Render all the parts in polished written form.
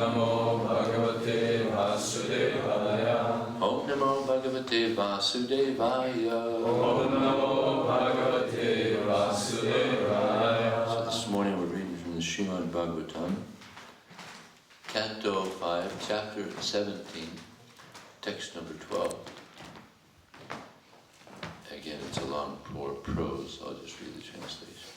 Namo Bhagavate Vasudevaya. Om Namo Bhagavate Vasudevaya. Om Namo Bhagavate Vasudevaya. So this morning we're reading from the Srimad Bhagavatam, Canto 5, Chapter 17, text number 12. Again, it's a long prose, I'll just read the translation.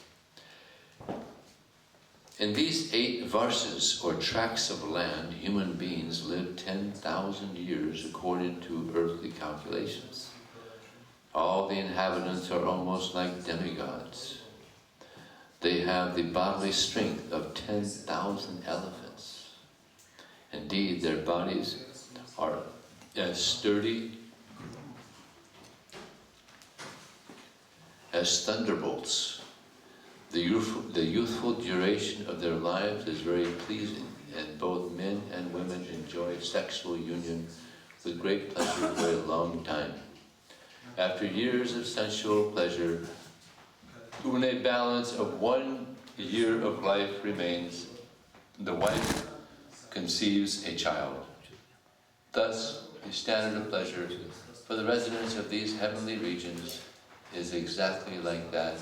In these 8 verses, or tracts of land, human beings live 10,000 years according to earthly calculations. All the inhabitants are almost like demigods. They have the bodily strength of 10,000 elephants. Indeed, their bodies are as sturdy as thunderbolts. The youthful duration of their lives is very pleasing, and both men and women enjoy sexual union with great pleasure for a long time. After years of sensual pleasure, when a balance of 1 year of life remains, the wife conceives a child. Thus, the standard of pleasure for the residents of these heavenly regions is exactly like that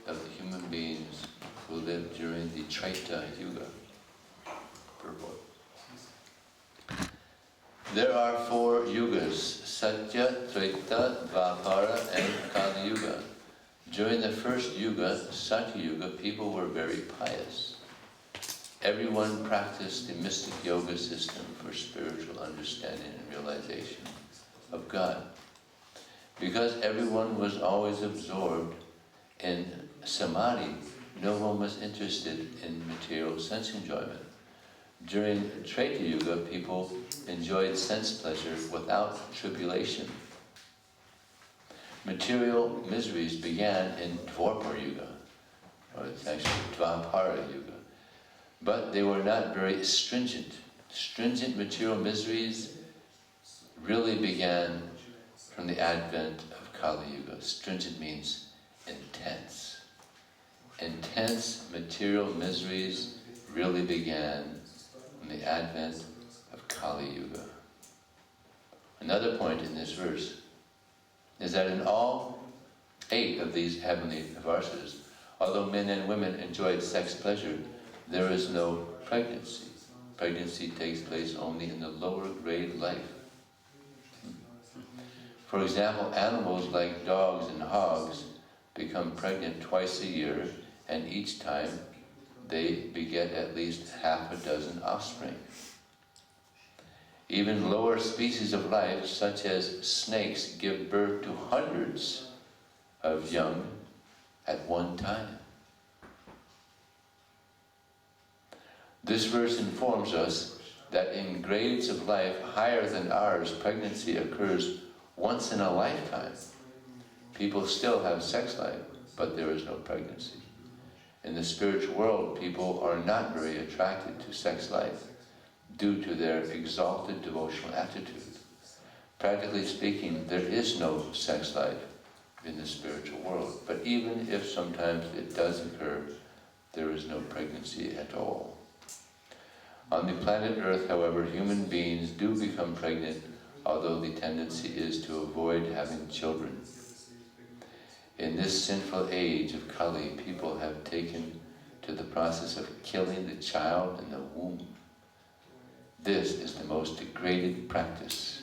of the human beings who lived during the Treta Yuga. Purport. There are 4 yugas, Satya, Treta, Dvapara, and Kali Yuga. During the first yuga, Satya Yuga, people were very pious. Everyone practiced the mystic yoga system for spiritual understanding and realization of God. Because everyone was always absorbed in samadhi, no one was interested in material sense enjoyment. During Treta Yuga, people enjoyed sense pleasure without tribulation. Material miseries began in Dvapara Yuga, or it's actually Dvapara Yuga, but they were not very stringent. Stringent material miseries really began from the advent of Kali Yuga. Stringent means intense. Intense material miseries really began from the advent of Kali Yuga. Another point in this verse is that in all 8 of these heavenly verses, although men and women enjoyed sex pleasure, there is no pregnancy. Pregnancy takes place only in the lower grade life. For example, animals like dogs and hogs become pregnant twice a year, and each time they beget at least half a dozen offspring. Even lower species of life, such as snakes, give birth to hundreds of young at one time. This verse informs us that in grades of life higher than ours, pregnancy occurs once in a lifetime. People still have sex life, but there is no pregnancy. In the spiritual world, people are not very attracted to sex life due to their exalted devotional attitude. Practically speaking, there is no sex life in the spiritual world, but even if sometimes it does occur, there is no pregnancy at all. On the planet Earth, however, human beings do become pregnant, although the tendency is to avoid having children. In this sinful age of Kali, people have taken to the process of killing the child in the womb. This is the most degraded practice.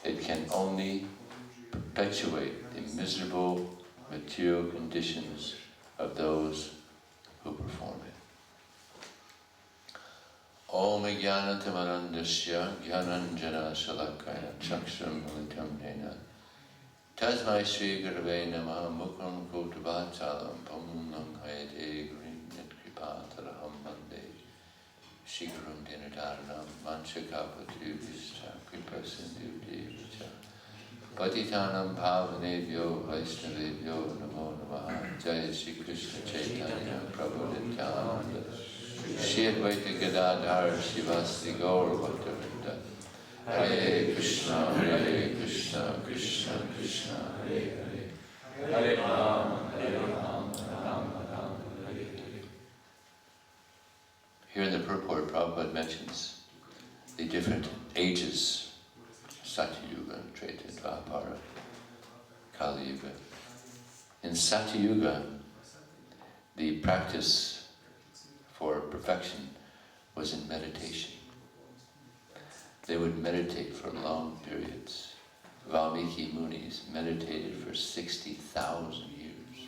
It can only perpetuate the miserable material conditions of those who perform it. Om Jnanatamandasya Jnananjana Shalakaya Chakshram Militam Nena Tasmai Shri Gurave Namaha Mukram Kotavatalam Pamunam Hayate Grinat Kripataraham Bande Shikaram Dinadaranam Manchakapatu Vishta Kripa Sindhu Devacha Patitanam Pavanebhyo Vaishnavebhyo Namo Namaha Jaya Shri Krishna Chaitanya Prabhu Nityananda Shri Advaita Gadadhar Shivasti Gaur Bhaktavinda Hare Krishna, Krishna Krishna, Hare Hare, Hare Rama, Rama Rama, Hare Hare. Here in the purport, Prabhupada mentions the different ages, Satyuga, Treta, Dvapara, Kali Yuga. In Satyuga, the practice for perfection was in meditation. They would meditate for long periods. Valmiki Munis meditated for 60,000 years.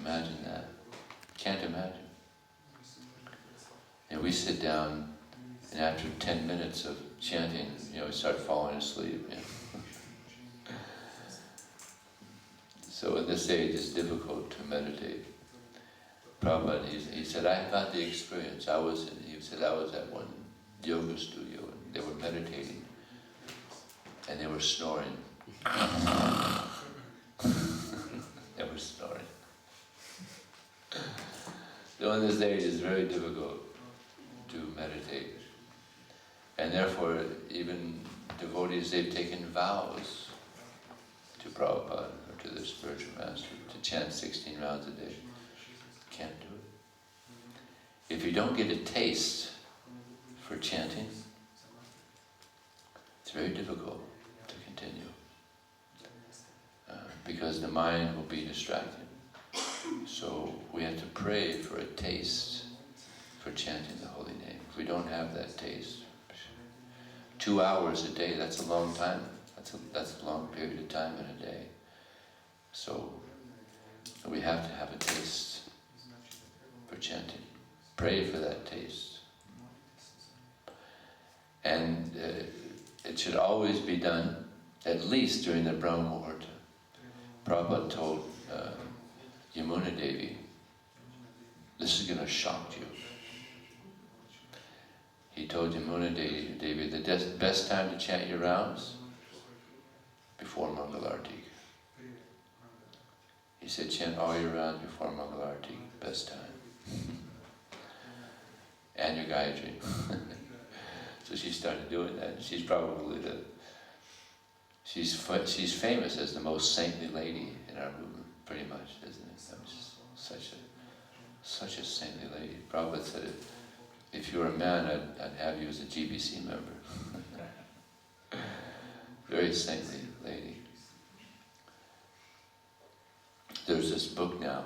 Imagine that. Can't imagine. And we sit down, and after 10 minutes of chanting, we start falling asleep. So in this age, it's difficult to meditate. Prabhupada, he said, I had the experience. I was at one yoga studio, and they were meditating, and they were snoring. They were snoring. So in this age, it's very difficult to meditate. And therefore, even devotees, they've taken vows to Prabhupada or to their spiritual master to chant 16 rounds a day. Can't do it. If you don't get a taste for chanting, it's very difficult to continue. Because the mind will be distracted. So we have to pray for a taste for chanting the holy name. If we don't have that taste, 2 hours a day, that's a long time. That's a long period of time in a day. So we have to have a taste for chanting. Pray for that taste. And it should always be done, at least during the Brahma Muhurta. Prabhupada told Yamuna Devi, this is going to shock you. He told Yamuna Devi, the best time to chant your rounds? Before Mangalarti. He said, chant all your rounds before Mangalarti, best time. And your Gayatri. So she started doing that. She's probably she's famous as the most saintly lady in our movement, pretty much, isn't it? Such a saintly lady. Prabhupada said, if you were a man, I'd have you as a GBC member. Very saintly lady. There's this book now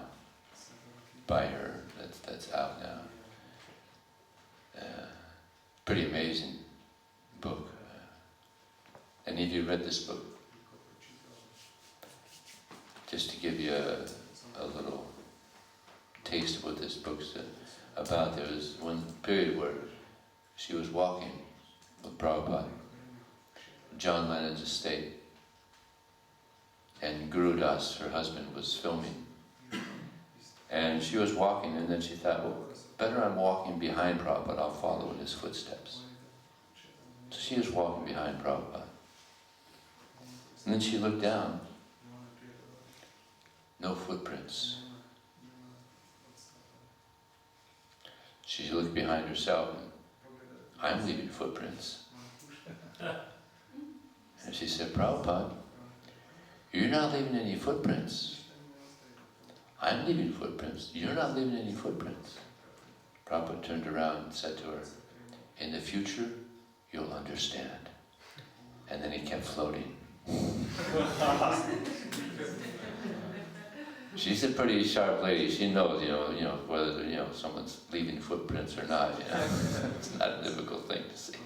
by her that's out now. Pretty amazing book. Any of you read this book? Just to give you a little taste of what this book's about. There was one period where she was walking with Prabhupada, John Lennon's estate, and Guru Das, her husband, was filming. And she was walking, and then she thought, well, better I'm walking behind Prabhupada, I'll follow in his footsteps. So she was walking behind Prabhupada. And then she looked down. No footprints. She looked behind herself, and I'm leaving footprints. And she said, Prabhupada, you're not leaving any footprints. I'm leaving footprints. You're not leaving any footprints. Prabhupada turned around and said to her, in the future, you'll understand. And then he kept floating. She's a pretty sharp lady. She knows, whether someone's leaving footprints or not. It's not a difficult thing to see.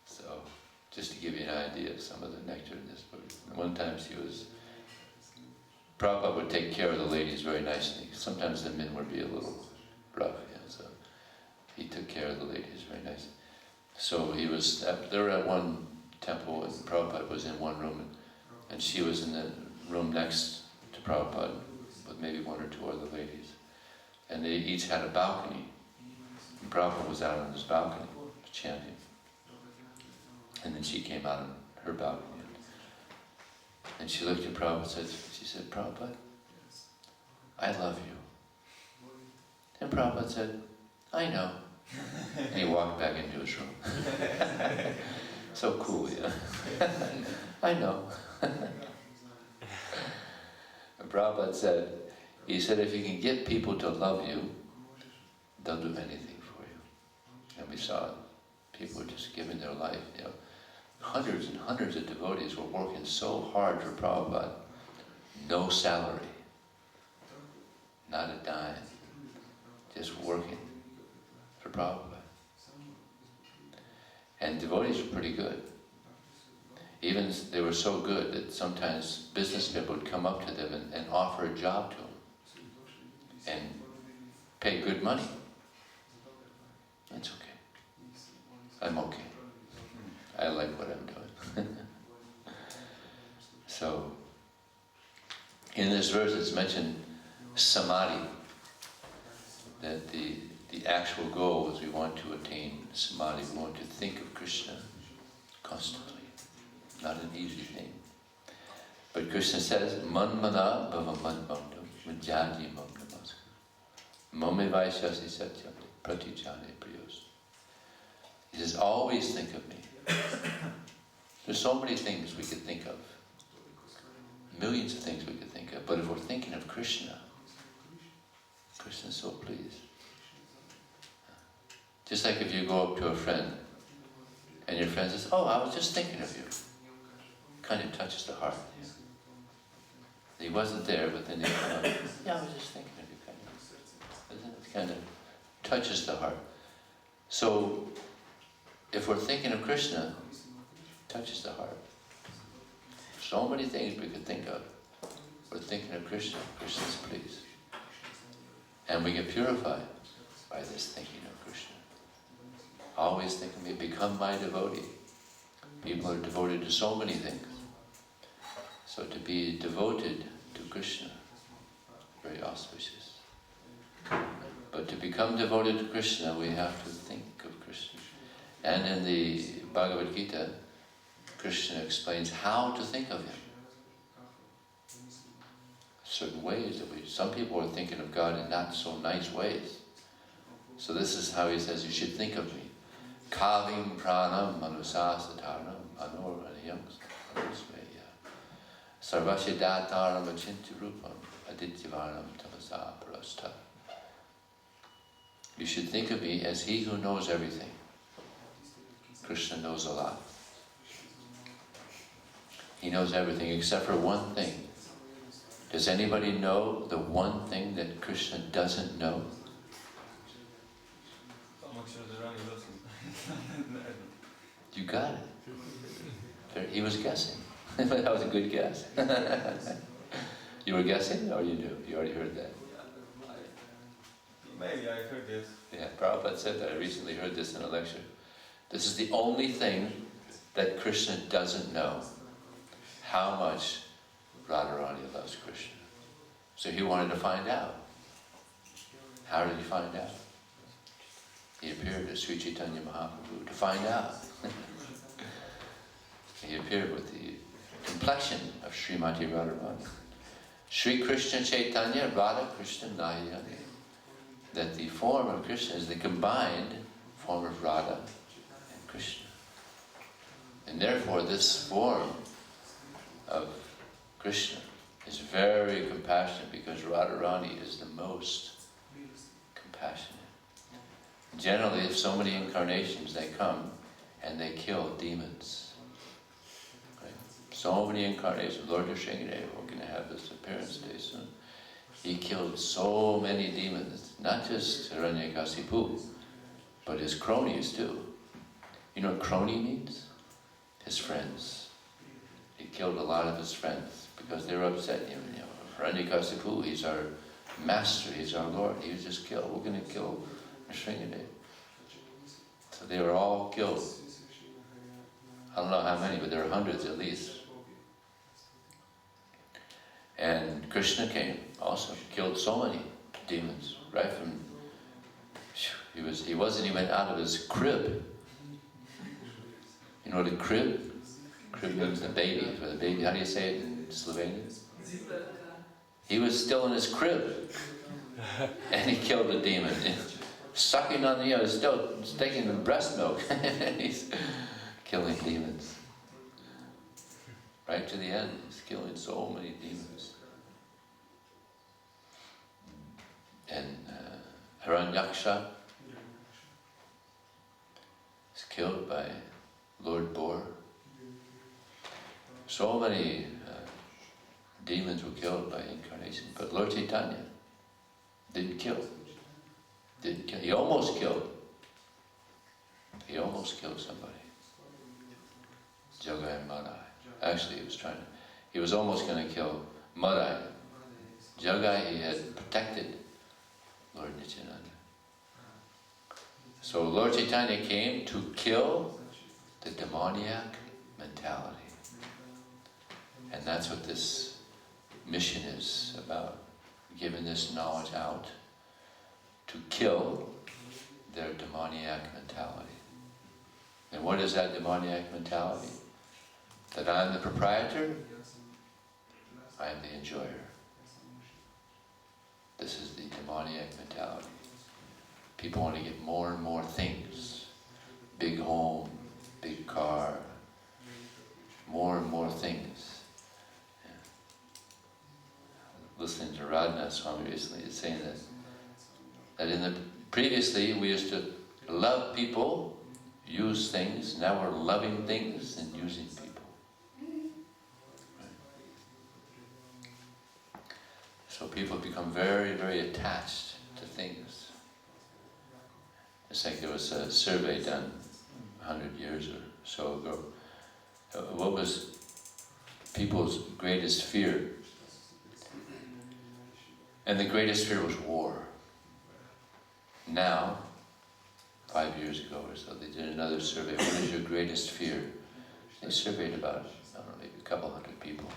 So, just to give you an idea of some of the nectar in this book. One time Prabhupada would take care of the ladies very nicely. Sometimes the men would be a little rough, so he took care of the ladies very nicely. So they were at one temple, and Prabhupada was in one room, and she was in the room next to Prabhupada with maybe one or two other ladies. And they each had a balcony. And Prabhupada was out on his balcony chanting. And then she came out on her balcony. And she looked at Prabhupada and she said, Prabhupada, I love you. And Prabhupada said, I know. And he walked back into his room. So cool, yeah. I know. And Prabhupada said, if you can get people to love you, they'll do anything for you. we saw people just giving their life, you know. Hundreds and hundreds of devotees were working so hard for Prabhupada. No salary. Not a dime. Just working for Prabhupada. And devotees were pretty good. Even they were so good that sometimes business people would come up to them and offer a job to them. And pay good money. It's okay. I'm okay. I like what I'm doing. So, in this verse it's mentioned samadhi, that the actual goal is we want to attain samadhi, we want to think of Krishna constantly. Not an easy thing. But Krishna says, man mana bhava man bandhu vijaya mam namaskar mame vaishasi satyam pratijane priyos. He says, always think of me. There's so many things we could think of. Millions of things we could think of. But if we're thinking of Krishna, Krishna's so pleased. Just like if you go up to a friend, and your friend says, oh, I was just thinking of you. Kind of touches the heart. Yeah. He wasn't there, but then they come up, yeah, I was just thinking of you, kind of. Doesn't it? Kind of touches the heart. So, if we're thinking of Krishna, it touches the heart. So many things we could think of. We're thinking of Krishna, Krishna's pleased. And we get purified by this thinking of Krishna. Always think of me, become my devotee. People are devoted to so many things. So to be devoted to Krishna, very auspicious. But to become devoted to Krishna, we have to think of Krishna. And in the Bhagavad Gita, Krishna explains how to think of him. Certain ways that some people are thinking of God in not so nice ways. So this is how he says, you should think of me. Kavim pranam manusasataram anoraniyam sarvasveya sarvasya achinti rupam adityavarnam tamasa parasta. You should think of me as he who knows everything. Krishna knows a lot. He knows everything except for one thing. Does anybody know the one thing that Krishna doesn't know? You got it. He was guessing. That was a good guess. You were guessing, or you knew? You already heard that? Maybe I heard this. Yeah, Prabhupada said that. I recently heard this in a lecture. This is the only thing that Krishna doesn't know. How much Radharani loves Krishna. So he wanted to find out. How did he find out? He appeared to Sri Chaitanya Mahaprabhu to find out. He appeared with the complexion of Srimati Radharani. Sri Krishna Chaitanya Radha Krishna Nayani. That the form of Krishna is the combined form of Radha and Krishna. And therefore this form of Krishna is very compassionate, because Radharani is the most compassionate. Generally, if so many incarnations, they come and they kill demons. Right? So many incarnations. Lord Nrsimhadeva, we're going to have this appearance day soon. He killed so many demons, not just Hiranyakasipu, but his cronies too. You know what crony means? His friends. He killed a lot of his friends because they were upset. You know, Hiranyakasipu, he's our master, he's our Lord. He was just killed. We're going to kill Nrsimhadeva. So they were all killed. I don't know how many, but there were hundreds at least. And Krishna came also, killed so many demons, right from, he wasn't even out of his crib. You know what a crib? Crib means the baby, for the baby, how do you say it in Slovenian? He was still in his crib, and he killed a demon. Sucking on the, still taking the breast milk, and he's killing demons. Right to the end, he's killing so many demons. And Hiranyaksha, was killed by Lord Boar. So many demons were killed by incarnation, but Lord Chaitanya didn't kill. He almost killed. He almost killed somebody. Jagai and Madai. Actually, he was almost going to kill Madai. Jagai, he had protected Lord Nityananda. So Lord Chaitanya came to kill the demoniac mentality. And that's what this mission is about, giving this knowledge out to kill their demoniac mentality. And what is that demoniac mentality? That I'm the proprietor, I am the enjoyer. This is the demoniac mentality. People want to get more and more things. Big home, big car, more and more things. Yeah. Listening to Radhanath Swami recently, is saying that previously we used to love people, use things. Now we're loving things and using people. Right. So people become very, very attached to things. It's like there was a survey done 100 years or so ago. What was people's greatest fear? And the greatest fear was war. Now, 5 years ago or so, they did another survey. What is your greatest fear? They surveyed about, I don't know, maybe a couple hundred people.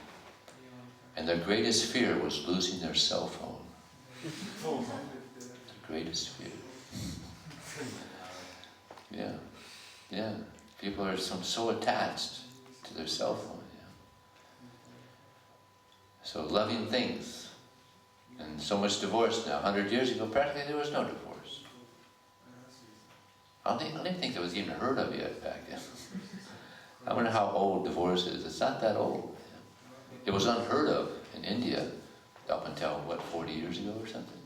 And their greatest fear was losing their cell phone. The greatest fear. Yeah. People are so attached to their cell phone. Yeah. So loving things. And so much divorce now. 100 years ago, practically there was no divorce. I don't even think that was even heard of yet back then. I wonder how old divorce is. It's not that old. It was unheard of in India up until, 40 years ago or something?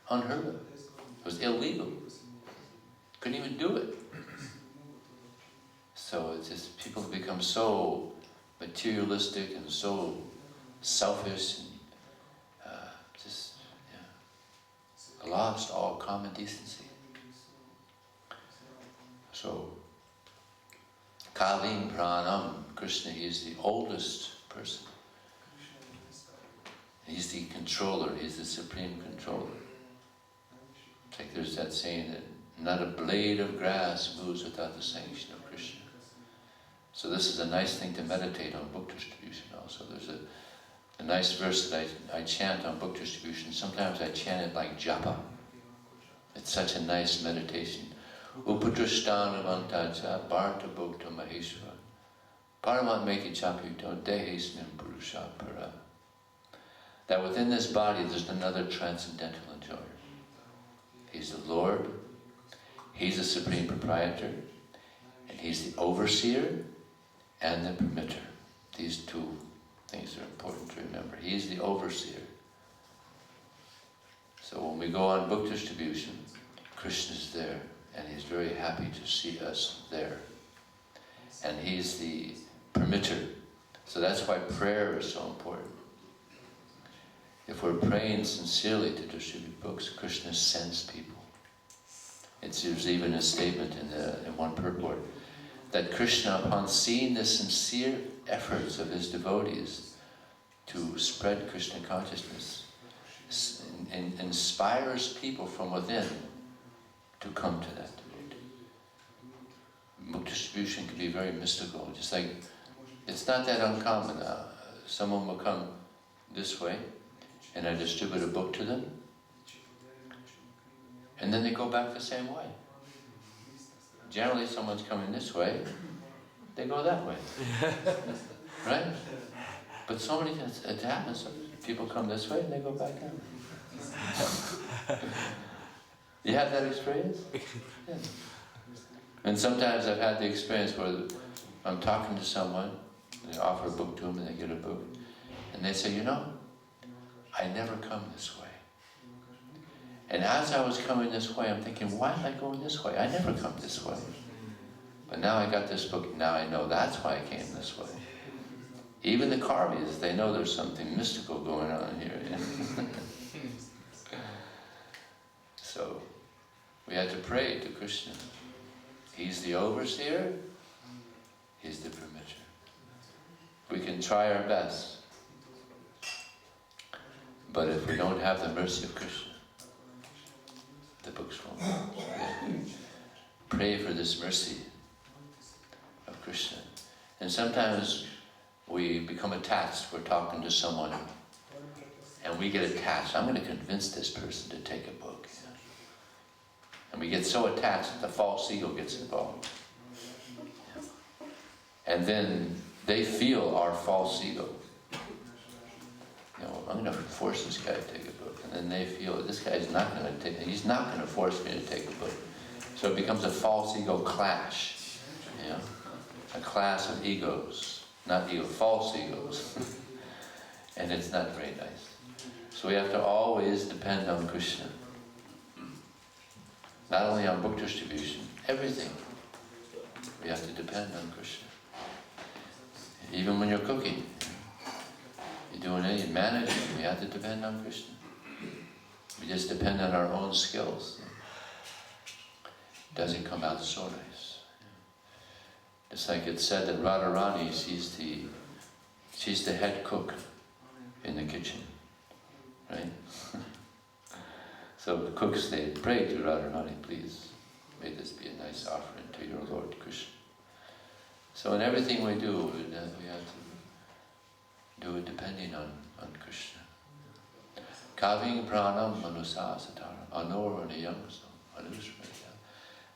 Unheard of. It was illegal. Couldn't even do it. So it's just, people have become so materialistic and so selfish and lost all common decency. So, Kalim Pranam, Krishna, he is the oldest person. He's the controller, he's the supreme controller. It's like there's that saying that not a blade of grass moves without the sanction of Krishna. So this is a nice thing to meditate on book distribution also. There's a nice verse that I chant on book distribution. Sometimes I chant it like japa. It's such a nice meditation. Upadrashthanavantaja bharta bhukta maheshwara paramatmeki chapyuto dehesmin purusha para. That within this body there's another transcendental enjoyer. He's the Lord, he's the supreme proprietor, and he's the overseer and the permitter. These two things are important to remember. He's the overseer. So when we go on book distribution, Krishna's there, and he's very happy to see us there. And he's the permitter. So that's why prayer is so important. If we're praying sincerely to distribute books, Krishna sends people. There's even a statement in one purport that Krishna, upon seeing the sincere efforts of his devotees to spread Krishna consciousness, inspires people from within to come to that devotee. Book distribution can be very mystical, just like it's not that uncommon. Someone will come this way, and I distribute a book to them, and then they go back the same way. Generally, someone's coming this way, they go that way, right? But so many times it happens. People come this way and they go back that way. You have that experience? Yeah. And sometimes I've had the experience where I'm talking to someone, and I offer a book to them, and they get a book, and they say, I never come this way. And as I was coming this way, I'm thinking, why am I going this way? I never come this way. But now I got this book, now I know that's why I came this way. Even the karmis, they know there's something mystical going on here. So, we had to pray to Krishna. He's the overseer, he's the permitter. We can try our best. But if we don't have the mercy of Krishna, the books won't. Pray for this mercy of Krishna. And sometimes we become attached. We're talking to someone and we get attached. I'm going to convince this person to take a book. And we get so attached that the false ego gets involved. And then they feel our false ego. You know, I'm going to force this guy to take a book. And then they feel this guy's not going to take it. He's not going to force me to take a book. So it becomes a false ego clash. You know? A clash of egos. Not ego, false egos. And it's not very nice. So we have to always depend on Krishna. Not only on book distribution, everything. We have to depend on Krishna. Even when you're cooking, you're doing any managing, we have to depend on Krishna. We just depend on our own skills. It doesn't come out so nice. It's like it's said that Radharani, she's the head cook in the kitchen, right? So the cooks, they pray to Radharani, please, may this be a nice offering to your Lord Krishna. So in everything we do, we have to do it depending on Krishna. Kaving pranam manusa sataram anor niyamsam anusmrita.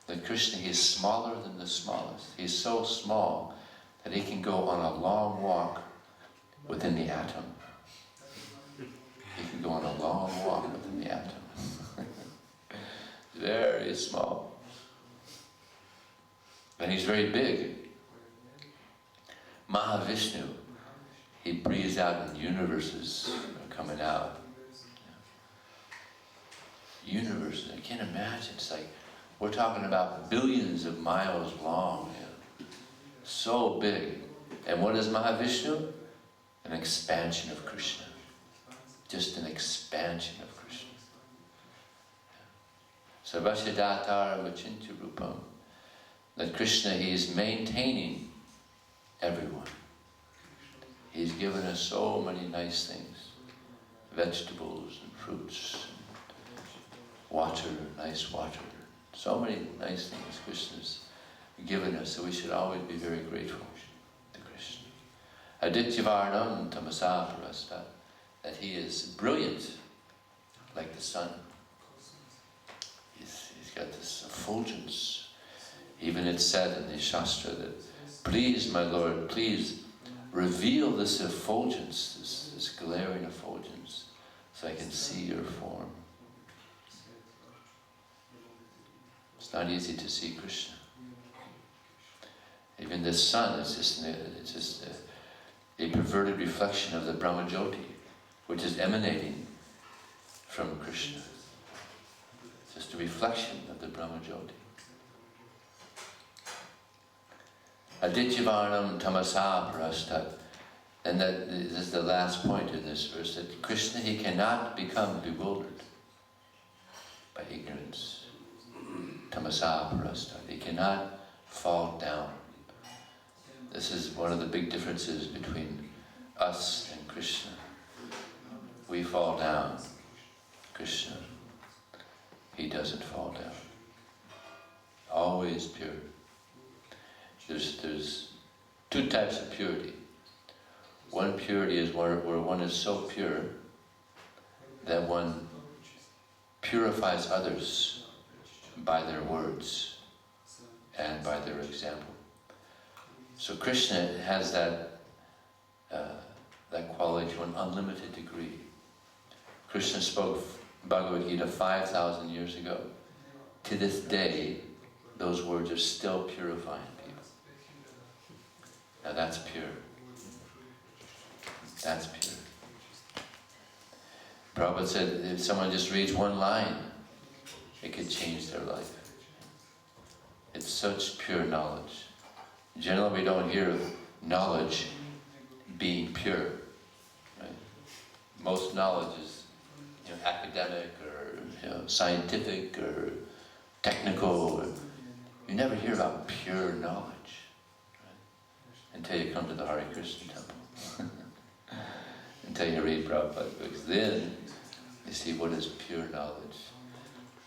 That Krishna, he is smaller than the smallest. He's so small that he can go on a long walk within the atom. He can go on a long walk within the atom. Very small. And he's very big. Mahavishnu, he breathes out and universes are coming out. Universes, I can't imagine. It's like, we're talking about billions of miles long. You know. So big. And what is Mahavishnu? An expansion of Krishna. Just an expansion of Krishna. Sarvasya Vachinti Rupam. That Krishna, he is maintaining everyone. He's given us so many nice things. Vegetables and fruits, water, nice water. So many nice things Krishna's given us, so we should always be very grateful to Krishna. Adityavarnam tamasa parasta, that he is brilliant like the sun. He's got this effulgence. Even it's said in the Shastra that, please, my Lord, please reveal this effulgence, this glaring effulgence, so I can see your form. It's not easy to see Krishna. Even the sun is just a perverted reflection of the Brahmajyoti, which is emanating from Krishna. It's just a reflection of the Brahmajyoti. Adityavarnam tamasa parastat. And that is the last point in this verse, that Krishna, he cannot become bewildered by ignorance. Tamasa parastat. He cannot fall down. This is one of the big differences between us and Krishna. We fall down. Krishna, he doesn't fall down. Always pure. There's two types of purity. One purity is where one is so pure that one purifies others by their words and by their example. So Krishna has that quality to an unlimited degree. Krishna spoke Bhagavad Gita 5,000 years ago. To this day, those words are still purifying people. Now that's pure. That's pure. Prabhupada said if someone just reads one line, it could change their life. It's such pure knowledge. Generally we don't hear of knowledge being pure. Right? Most knowledge is academic or scientific or technical. You never hear about pure knowledge, right? Until you come to the Hare Krishna temple. Until you read Prabhupada books. Then you see what is pure knowledge.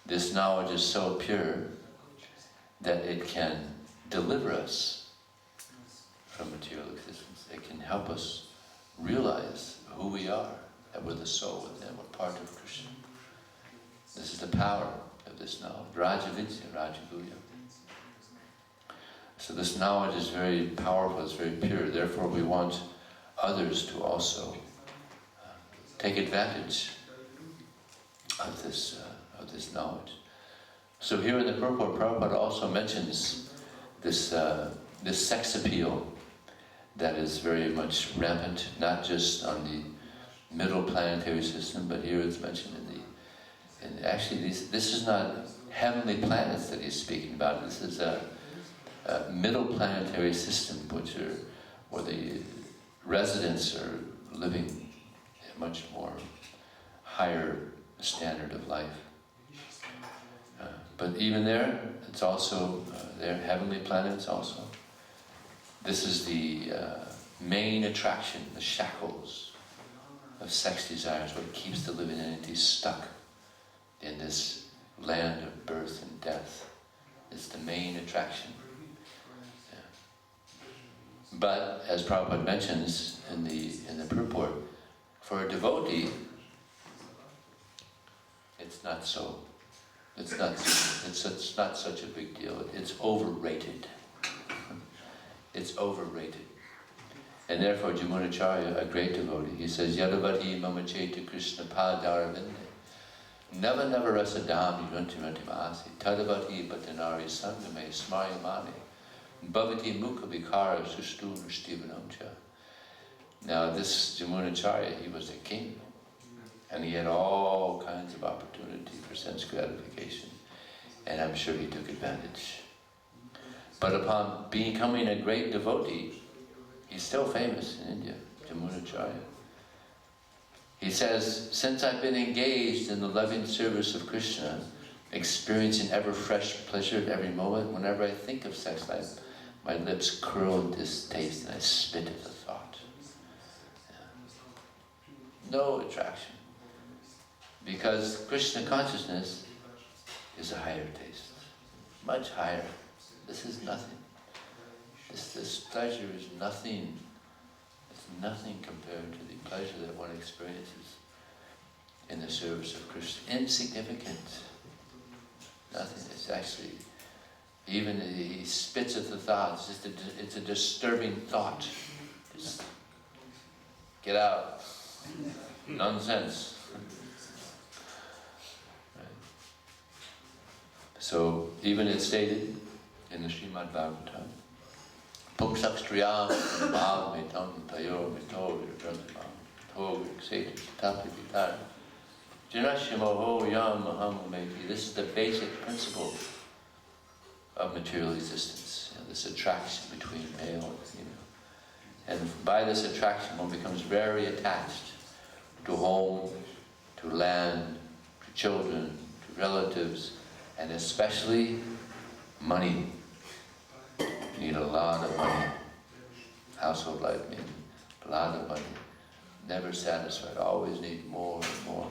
This knowledge is so pure that it can deliver us from material existence. It can help us realize who we are, that we're the soul within, we're part of Krishna. This is the power of this knowledge. Raja Vidya, Raja Guya. So this knowledge is very powerful, it's very pure. Therefore we want others to also take advantage of this knowledge. So here in the purport, Prabhupada also mentions this sex appeal that is very much rampant, not just on the middle planetary system, but here it's mentioned actually this is not heavenly planets that he's speaking about. This is a middle planetary system, where the residents are living a much more higher standard of life. But even there, it's also, they're heavenly planets also. This is the main attraction, the shackles of sex desires, what keeps the living entity stuck in this land of birth and death. It's the main attraction. Yeah. But, as Prabhupada mentions in the purport, for a devotee, it's not so. It's not such a big deal. It's overrated. It's overrated. And therefore Jamunacharya, a great devotee, he says, Yadavati mama cheta Krishna padaravinde Nava rasadam yuntimati maasi Tadavati batanari sangame smayamani Bhavati mukha vikara sustu nushtivanamcha. Now this Jamunacharya, he was a king. And he had all kinds of opportunity for sense gratification. And I'm sure he took advantage. But upon becoming a great devotee, he's still famous in India, Jamunacharya. He says, since I've been engaged in the loving service of Krishna, experiencing ever fresh pleasure at every moment, whenever I think of sex life, my lips curl in distaste and I spit at the thought. Yeah. No attraction. Because Krishna consciousness is a higher taste, much higher. This is nothing. This pleasure is nothing. It's nothing compared to the pleasure that one experiences in the service of Krishna. Insignificant. Nothing. It's actually, even he spits at the thought. It's a disturbing thought. Just get out. Nonsense. So, even it's stated in the Srimad Bhagavatam, Pumsakstriyam Bhav Metam Tayo Mito Virdrantam Tog Seti Tapi Vitar Janashimoho Yam Maham Meti. This is the basic principle of material existence, this attraction between male and female. And by this attraction one becomes very attached to home, to land, to children, to relatives, and especially money. You need a lot of money. Household life needs a lot of money. Never satisfied, always need more and more.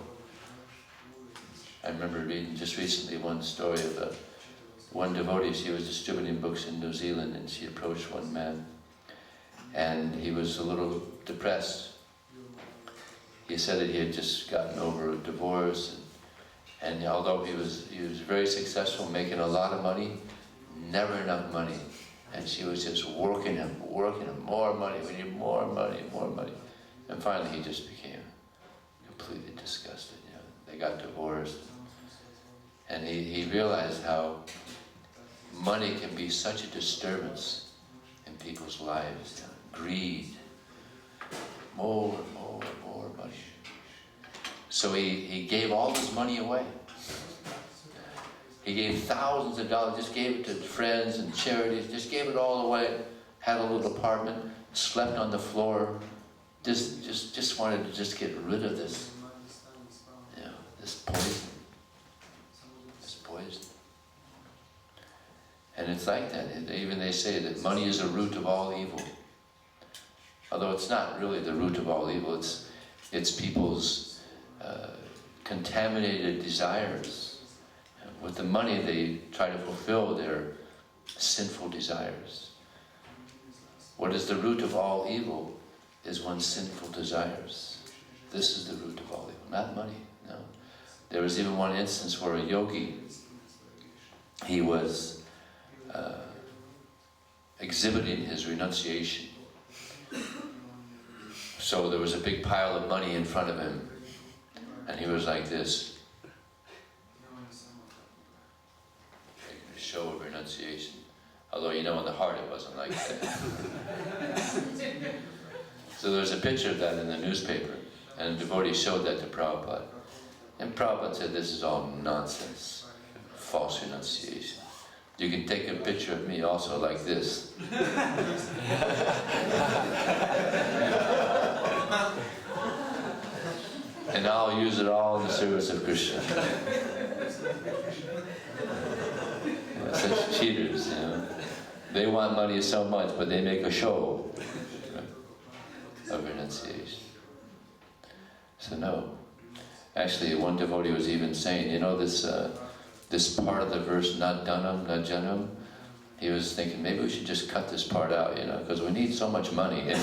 I remember reading just recently one story of one devotee. She was distributing books in New Zealand and she approached one man and he was a little depressed. He said that he had just gotten over a divorce and although he was very successful, making a lot of money, never enough money. And she was just working him, more money, we need more money. And finally he just became completely disgusted. They got divorced. And he realized how money can be such a disturbance in people's lives. Greed, more and more money. So he gave all his money away. He gave thousands of dollars, just gave it to friends and charities, just gave it all away. Had a little apartment, slept on the floor, just wanted to just get rid of this, this poison. This poison. And it's like that. Even they say that money is the root of all evil. Although it's not really the root of all evil, it's people's contaminated desires. With the money they try to fulfill their sinful desires. What is the root of all evil is one's sinful desires. This is the root of all evil, not money, no. There was even one instance where a yogi, he was exhibiting his renunciation. So there was a big pile of money in front of him, and he was like this, making a show of renunciation. Although, in the heart it wasn't like that. So there's a picture of that in the newspaper, and a devotee showed that to Prabhupada. And Prabhupada said, this is all nonsense, false renunciation. You can take a picture of me also like this. And I'll use it all in the service of Krishna. Such cheaters, They want money so much, but they make a show of renunciation. So no. Actually, one devotee was even saying, this part of the verse, not dhanam, not janam, he was thinking, maybe we should just cut this part out, because we need so much money.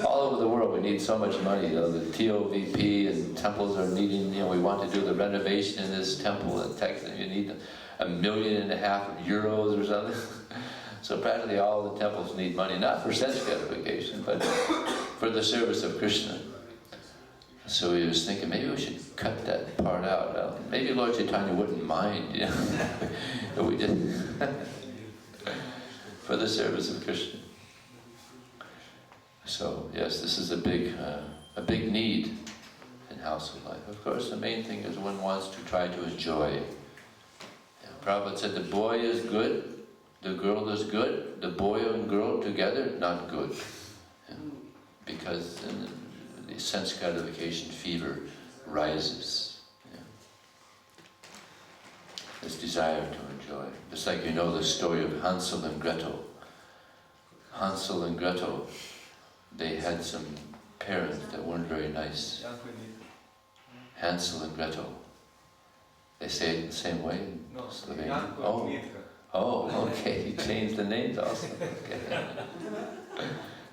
All over the world we need so much money. The TOVP and temples are needing, we want to do the renovation in this temple in Texas. You need €1.5 million euros or something. So practically all the temples need money, not for sense gratification, but for the service of Krishna. So he was thinking, maybe we should cut that part out. Maybe Lord Chaitanya wouldn't mind, if we did for the service of Krishna. So yes, this is a big need in household life. Of course, the main thing is one wants to try to enjoy. Prabhupada said the boy is good, the girl is good, the boy and girl together, not good. Because the sense gratification fever rises. This desire to enjoy. Just like the story of Hansel and Gretel. Hansel and Gretel, they had some parents that weren't very nice. Hansel and Gretel. They say it the same way in Slovenia? Oh, okay, you changed the names also. Okay.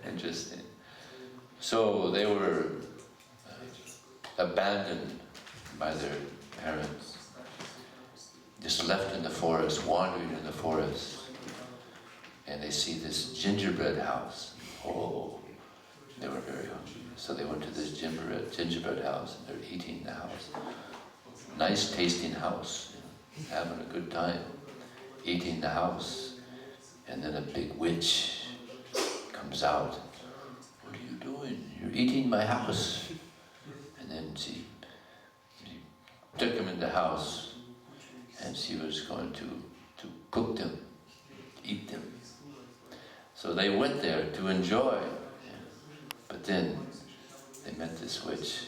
Interesting. So they were abandoned by their parents, just left in the forest, wandering in the forest, and they see this gingerbread house. Oh, they were very hungry. So they went to this gingerbread house, and they're eating the house. Nice tasting house, having a good time, eating the house. And then a big witch comes out. What are you doing? You're eating my house. And then she took him in the house, and she was going to cook them, eat them. So they went there to enjoy. But then they met this witch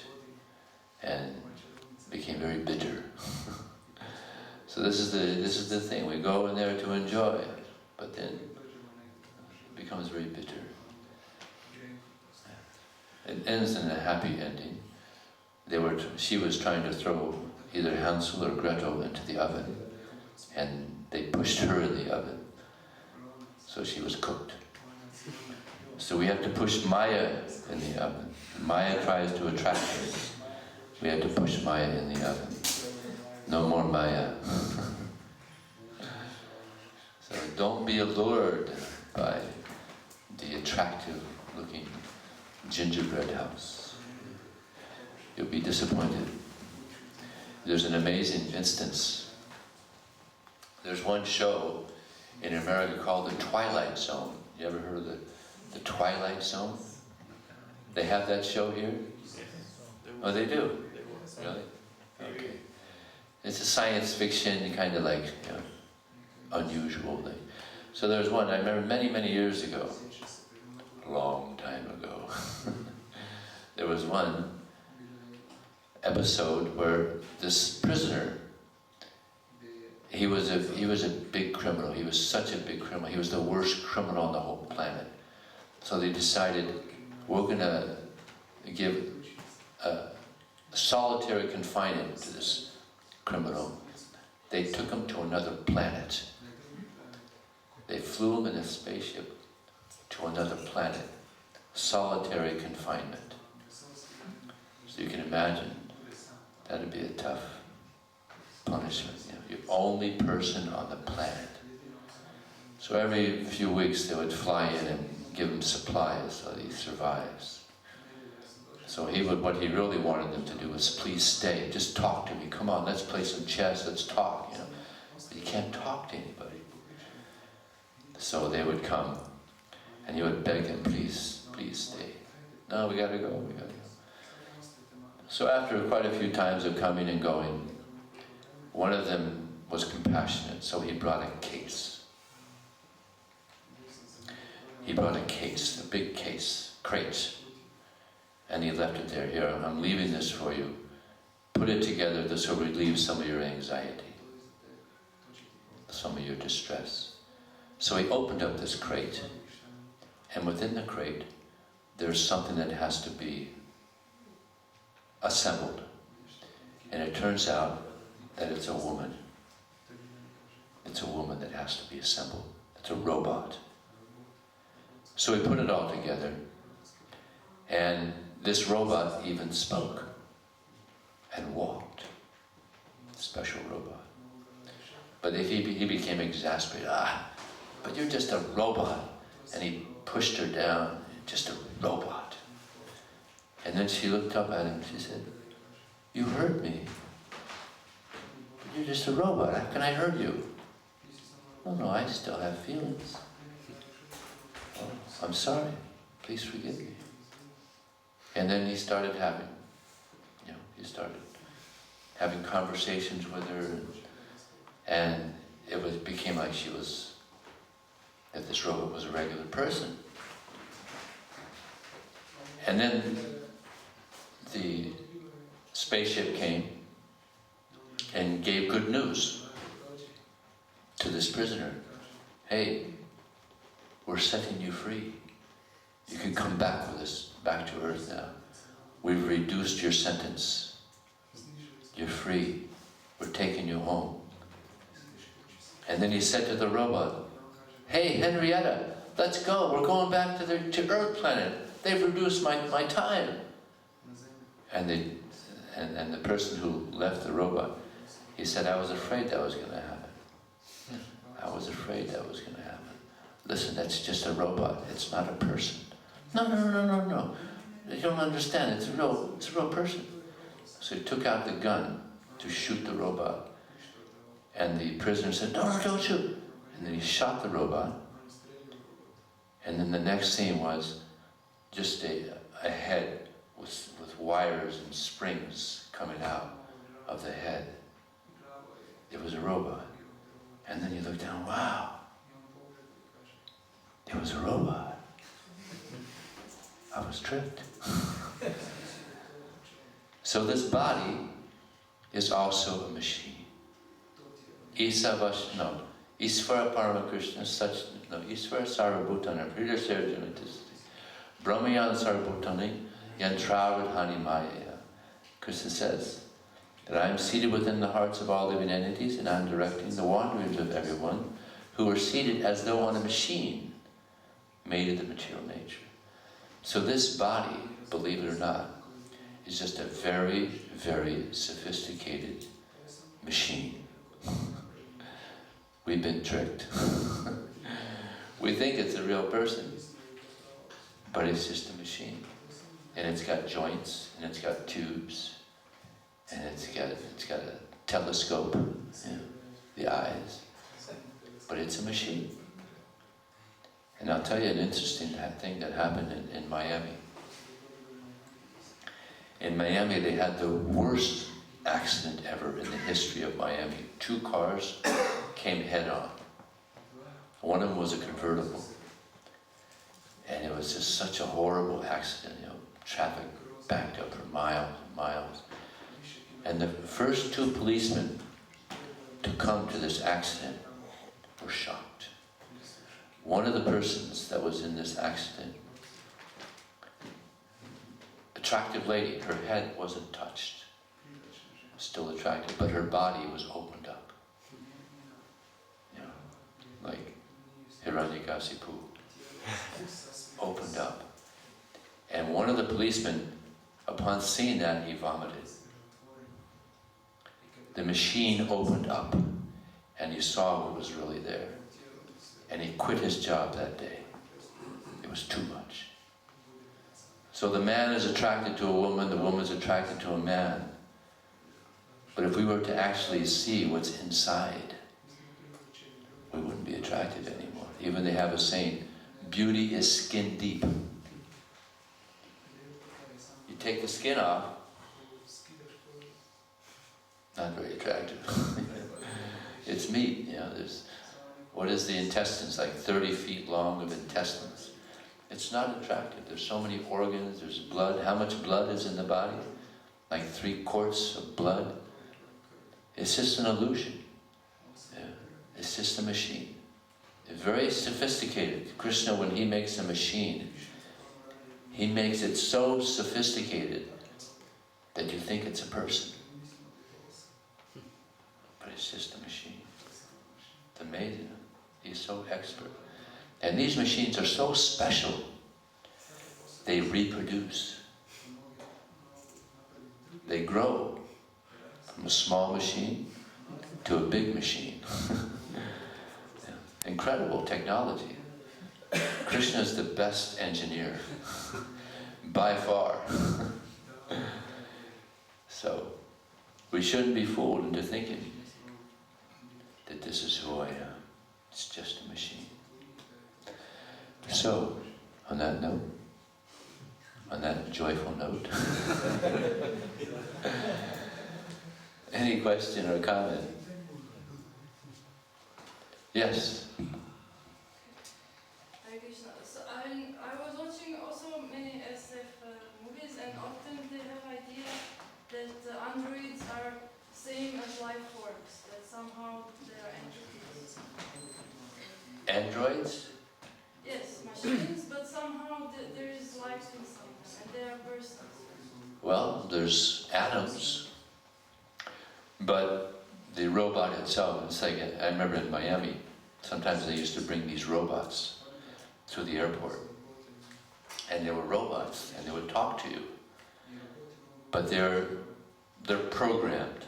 and became very bitter. So this is the thing. We go in there to enjoy, but then it becomes very bitter. It ends in a happy ending. She was trying to throw either Hansel or Gretel into the oven, and they pushed her in the oven. So she was cooked. So we have to push Maya in the oven. Maya tries to attract us. We have to push Maya in the oven. No more Maya. So don't be allured by the attractive looking gingerbread house. You'll be disappointed. There's an amazing instance. There's one show in America called The Twilight Zone. You ever heard of the Twilight Zone? They have that show here? Oh, they do? Really? Okay. it's a science fiction kind of like, you know, unusual thing. So there's one, I remember many years ago, a long time ago, there was one episode where this prisoner, he was a big criminal. He was such a big criminal. He was the worst criminal on the whole planet. So they decided, we're going to give solitary confinement to this criminal. They took him to another planet. They flew him in a spaceship to another planet. Solitary confinement. So you can imagine, that'd be a tough punishment. You know, you're the only person on the planet. So every few weeks they would fly in and give him supplies so that he survives. So what he really wanted them to do was, please stay, just talk to me, come on, let's play some chess, let's talk, you know. But you can't talk to anybody. So they would come, and he would beg them, please stay. No, we gotta go, we gotta go. So after quite a few times of coming and going, one of them was compassionate, so he brought a case. He brought a case, a big case, crate. And he left it there. Here, I'm leaving this for you. Put it together, this will relieve some of your anxiety, some of your distress. So he opened up this crate, and within the crate, there's something that has to be assembled. And it turns out that it's a woman. It's a woman that has to be assembled. It's a robot. So he put it all together, and this robot even spoke and walked. Special robot. But he became exasperated. But you're just a robot. And he pushed her down, just a robot. And then she looked up at him, she said, you hurt me. But you're just a robot, how can I hurt you? Oh no, I still have feelings. Oh, I'm sorry, please forgive me. And then he started having conversations with her, and it became like that this robot was a regular person. And then the spaceship came and gave good news to this prisoner. Hey, we're setting you free. You can come back with us, back to Earth now. We've reduced your sentence. You're free. We're taking you home. And then he said to the robot, hey, Henrietta, let's go. We're going back to Earth planet. They've reduced my time. And the person who left the robot, he said, I was afraid that was going to happen. I was afraid that was going to happen. Listen, that's just a robot. It's not a person. No. You don't understand. It's a real person. So he took out the gun to shoot the robot. And the prisoner said, no, don't shoot. And then he shot the robot. And then the next scene was just a head with wires and springs coming out of the head. It was a robot. And then you look down, wow. It was a robot. I was tricked. So this body is also a machine. Isvara Parama Krishna Isvara Sarvabhutana Prida Serjanitis Brahmayan Sarvabhutani Yantravadhani Maya. Krishna says that I am seated within the hearts of all living entities, and I am directing the wanderings of everyone who are seated as though on a machine made of the material nature. So this body, believe it or not, is just a very, very sophisticated machine. We've been tricked. We think it's a real person, but it's just a machine. And it's got joints, and it's got tubes, and it's got a telescope, you know, the eyes. But it's a machine. And I'll tell you an interesting thing that happened in Miami. In Miami, they had the worst accident ever in the history of Miami. 2 cars came head on. One of them was a convertible. And it was just such a horrible accident, you know, traffic backed up for miles and miles. And the first 2 policemen to come to this accident were shocked. One of the persons that was in this accident, attractive lady, her head wasn't touched, still attractive, but her body was opened up. You know, like Hiranyakasipu, opened up. And one of the policemen, upon seeing that, he vomited. The machine opened up, and he saw what was really there. And he quit his job that day. It was too much. So the man is attracted to a woman, the woman is attracted to a man. But if we were to actually see what's inside, we wouldn't be attracted anymore. Even they have a saying, beauty is skin deep. You take the skin off, not very attractive. It's meat, you know, what is the intestines, like 30 feet long of intestines. It's not attractive. There's so many organs, there's blood. How much blood is in the body? Like 3 quarts of blood. It's just an illusion. Yeah. It's just a machine. It's very sophisticated. Krishna, when he makes a machine, he makes it so sophisticated that you think it's a person. But it's just a machine. It's amazing. He's so expert. And these machines are so special. They reproduce. They grow from a small machine to a big machine. Yeah. Incredible technology. Krishna is the best engineer, by far. So, we shouldn't be fooled into thinking that this is who I am. It's just a machine. So, on that note, on that joyful note, any question or comment? Yes? Hare Krishna. So I was watching also many SF movies, and often they have idea that androids are same as life forms, that somehow they are entities. Androids? Yes, machines, but somehow there is life in them, and they are persons. Well, there's atoms, but the robot itself, it's like, I remember in Miami, sometimes they used to bring these robots to the airport. And they were robots, and they would talk to you. But they're programmed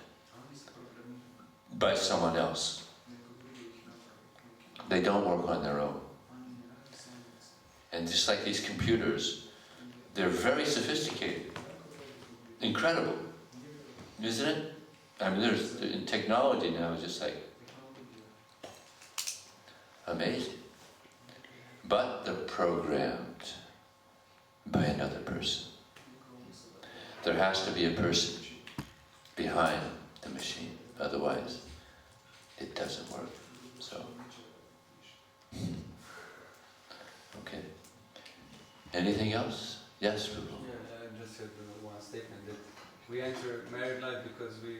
by someone else. They don't work on their own. And just like these computers, they're very sophisticated. Incredible, isn't it? I mean, in technology now, it's just like amazing. But they're programmed by another person. There has to be a person behind the machine, otherwise it doesn't work. So, okay. Anything else? Yes, Prabhu. Yeah, I just had one statement that we enter married life because we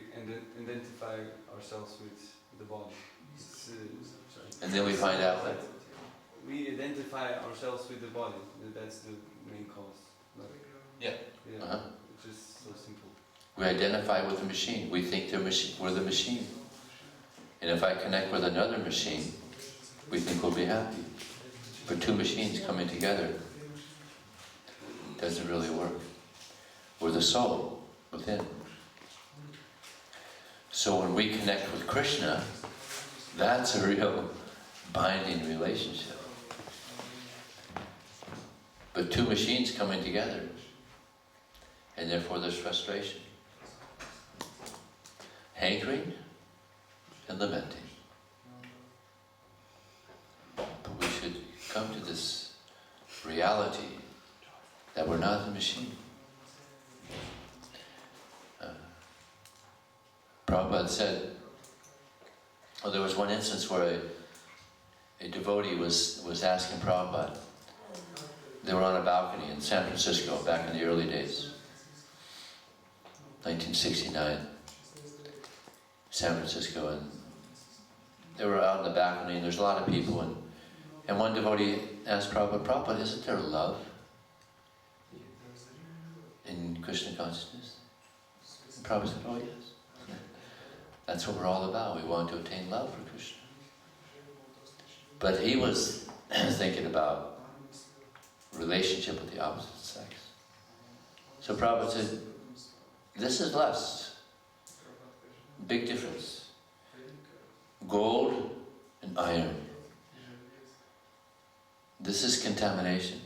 identify ourselves with the body. And then we find out that we identify ourselves with the body. That's the main cause. Like, yeah. It's just so simple. We identify with the machine. We think we're the machine. And if I connect with another machine, we think we'll be happy. But 2 machines coming together doesn't really work. We're the soul within. So when we connect with Krishna, that's a real binding relationship. But 2 machines coming together, and therefore there's frustration, hankering, and lamenting. But we should come to this reality that we're not the machine. Prabhupada said, well, there was one instance where a devotee was asking Prabhupada. They were on a balcony in San Francisco back in the early days, 1969, San Francisco, and they were out on the balcony and there's a lot of people, and one devotee asked Prabhupada, Prabhupada, isn't there love in Krishna consciousness? And Prabhupada said, oh yes. That's what we're all about. We want to attain love for Krishna. But he was thinking about relationship with the opposite sex. So Prabhupada said, this is lust. Big difference. Gold and iron. This is contamination.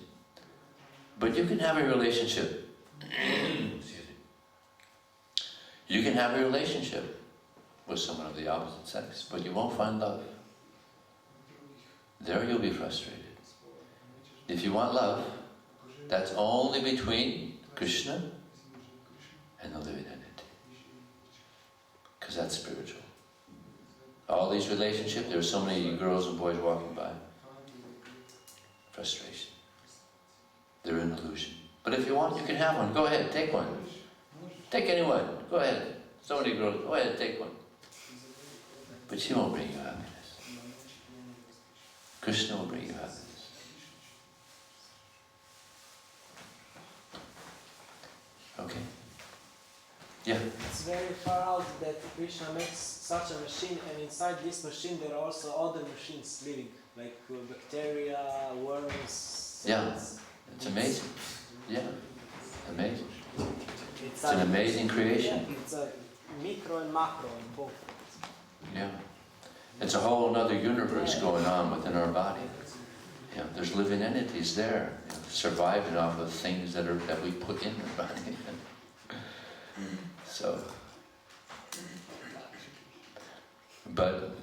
But you can have a relationship. You can have a relationship with someone of the opposite sex, but you won't find love. There you'll be frustrated. If you want love, that's only between Krishna and the living entity. Because that's spiritual. All these relationships, there are so many girls and boys walking by. Frustration. They're an illusion. But if you want, you can have one. Go ahead, take one. Take anyone. Go ahead. So many girls, go ahead, take one. But she won't bring you happiness. Krishna will bring you happiness. Okay. Yeah. It's very far out that Krishna makes such a machine, and inside this machine there are also other machines living, like bacteria, worms. Yeah. It's amazing. Yeah. Amazing. It's an amazing creation. Yeah, it's a micro and macro in both. Yeah. It's a whole other universe going on within our body. Yeah, there's living entities there, surviving off of things that we put in our body. So, but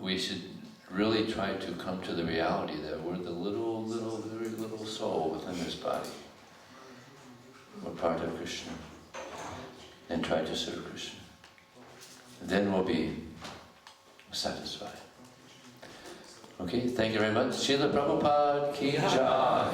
we should really try to come to the reality that we're the very little soul within this body. We're part of Krishna, and try to serve Krishna. Then we'll be satisfied. Okay, thank you very much. Srila Prabhupada ki jai.